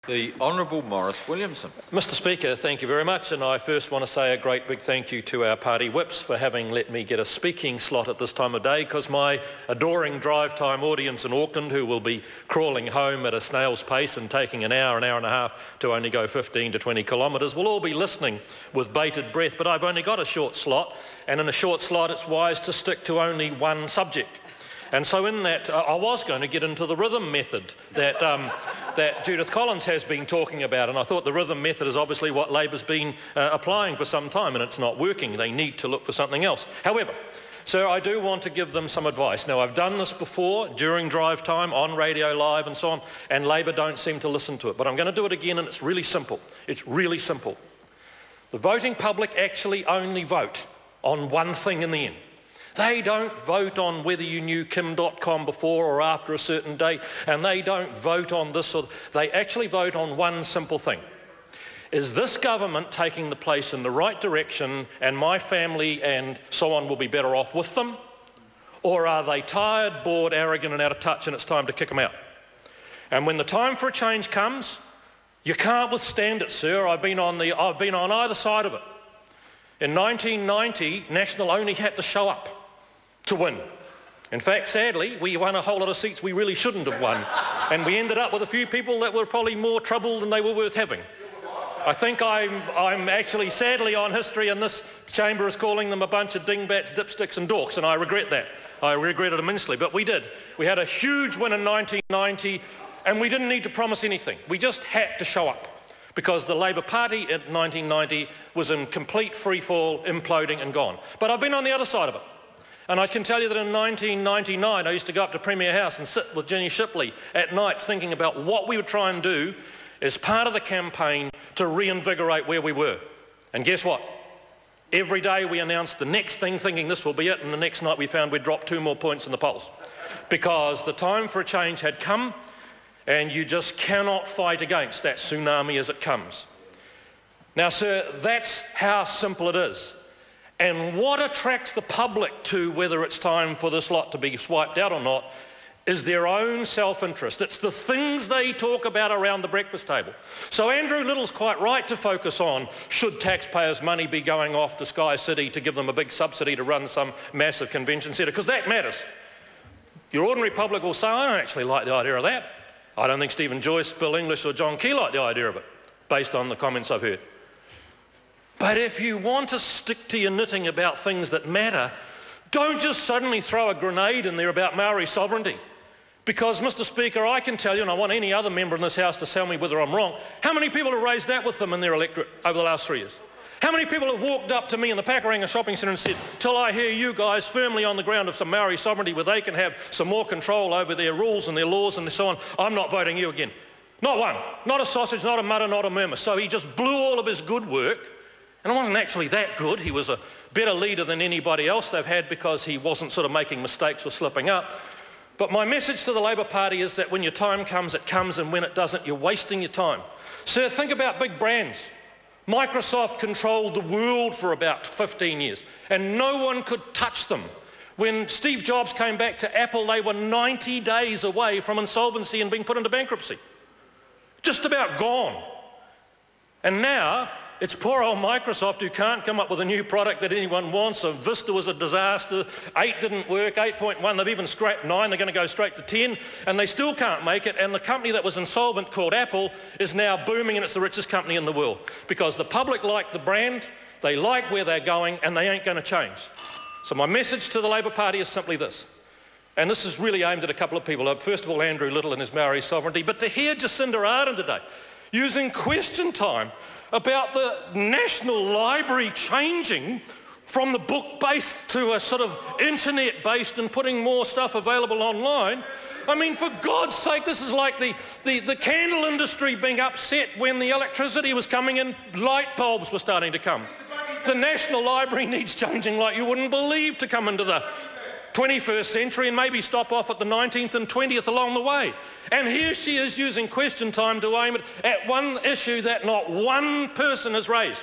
The Honourable Maurice Williamson. Mr Speaker, thank you very much, and I first want to say a great big thank you to our party whips for having let me get a speaking slot at this time of day, because my adoring drive time audience in Auckland, who will be crawling home at a snail's pace and taking an hour and a half to only go 15 to 20 kilometres, will all be listening with bated breath. But I've only got a short slot, and in a short slot it's wise to stick to only one subject. And so in that, I was going to get into the rhythm method that Judith Collins has been talking about, and I thought the rhythm method is obviously what Labor's been applying for some time, and it's not working. They need to look for something else. However, sir, I do want to give them some advice. Now, I've done this before during drive time, on Radio Live and so on, and Labor don't seem to listen to it. But I'm going to do it again, and it's really simple. It's really simple. The voting public actually only vote on one thing in the end. They don't vote on whether you knew Kim.com before or after a certain date, and they don't vote on this or... They actually vote on one simple thing. Is this government taking the place in the right direction, and my family and so on will be better off with them? Or are they tired, bored, arrogant and out of touch, and it's time to kick them out? And when the time for a change comes, you can't withstand it, sir. I've been on either side of it. In 1990, National only had to show up to win. In fact, sadly, we won a whole lot of seats we really shouldn't have won, and we ended up with a few people that were probably more trouble than they were worth having. I think I'm actually sadly on history, and this chamber is calling them a bunch of dingbats, dipsticks and dorks, and I regret that. I regret it immensely, but we did. We had a huge win in 1990, and we didn't need to promise anything. We just had to show up, because the Labor Party in 1990 was in complete freefall, imploding and gone. But I've been on the other side of it. And I can tell you that in 1999, I used to go up to Premier House and sit with Jenny Shipley at nights thinking about what we would try and do as part of the campaign to reinvigorate where we were. And guess what? Every day we announced the next thing, thinking this will be it, and the next night we found we'd dropped 2 more points in the polls. Because the time for a change had come, and you just cannot fight against that tsunami as it comes. Now, sir, that's how simple it is. And what attracts the public to whether it's time for this lot to be swiped out or not is their own self-interest. It's the things they talk about around the breakfast table. So Andrew Little's quite right to focus on, should taxpayers' money be going off to Sky City to give them a big subsidy to run some massive convention centre, because that matters. Your ordinary public will say, I don't actually like the idea of that. I don't think Stephen Joyce, Bill English or John Key like the idea of it, based on the comments I've heard. But if you want to stick to your knitting about things that matter, don't just suddenly throw a grenade in there about Maori sovereignty. Because, Mr Speaker, I can tell you, and I want any other member in this House to tell me whether I'm wrong, how many people have raised that with them in their electorate over the last 3 years? How many people have walked up to me in the Pakuranga shopping centre and said, till I hear you guys firmly on the ground of some Maori sovereignty where they can have some more control over their rules and their laws and so on, I'm not voting you again. Not one. Not a sausage, not a mutter, not a murmur. So he just blew all of his good work. And it wasn't actually that good. He was a better leader than anybody else they've had because he wasn't sort of making mistakes or slipping up. But my message to the Labor Party is that when your time comes, it comes, and when it doesn't, you're wasting your time. Sir, think about big brands. Microsoft controlled the world for about 15 years, and no one could touch them. When Steve Jobs came back to Apple, they were 90 days away from insolvency and being put into bankruptcy. Just about gone. And now, it's poor old Microsoft who can't come up with a new product that anyone wants. So Vista was a disaster, 8 didn't work, 8.1, they've even scrapped 9, they're going to go straight to 10, and they still can't make it, and the company that was insolvent called Apple is now booming, and it's the richest company in the world. Because the public like the brand, they like where they're going, and they ain't going to change. So my message to the Labor Party is simply this, and this is really aimed at a couple of people. First of all, Andrew Little and his Maori sovereignty, but to hear Jacinda Ardern today using question time about the National Library changing from the book-based to a sort of internet-based and putting more stuff available online. I mean, for God's sake, this is like the candle industry being upset when the electricity was coming in, light bulbs were starting to come. The National Library needs changing like you wouldn't believe to come into the 21st century and maybe stop off at the 19th and 20th along the way. And here she is using question time to aim it at one issue that not one person has raised.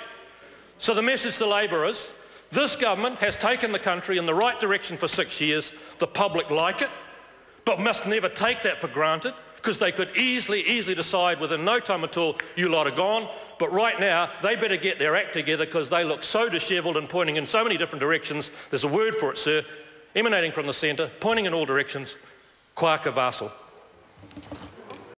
So the message to Labor is, this government has taken the country in the right direction for 6 years. The public like it, but must never take that for granted. because they could easily decide within no time at all, you lot are gone. But right now, they better get their act together because they look so dishevelled and pointing in so many different directions. There's a word for it, sir, emanating from the centre, pointing in all directions, Kwaka Vassal.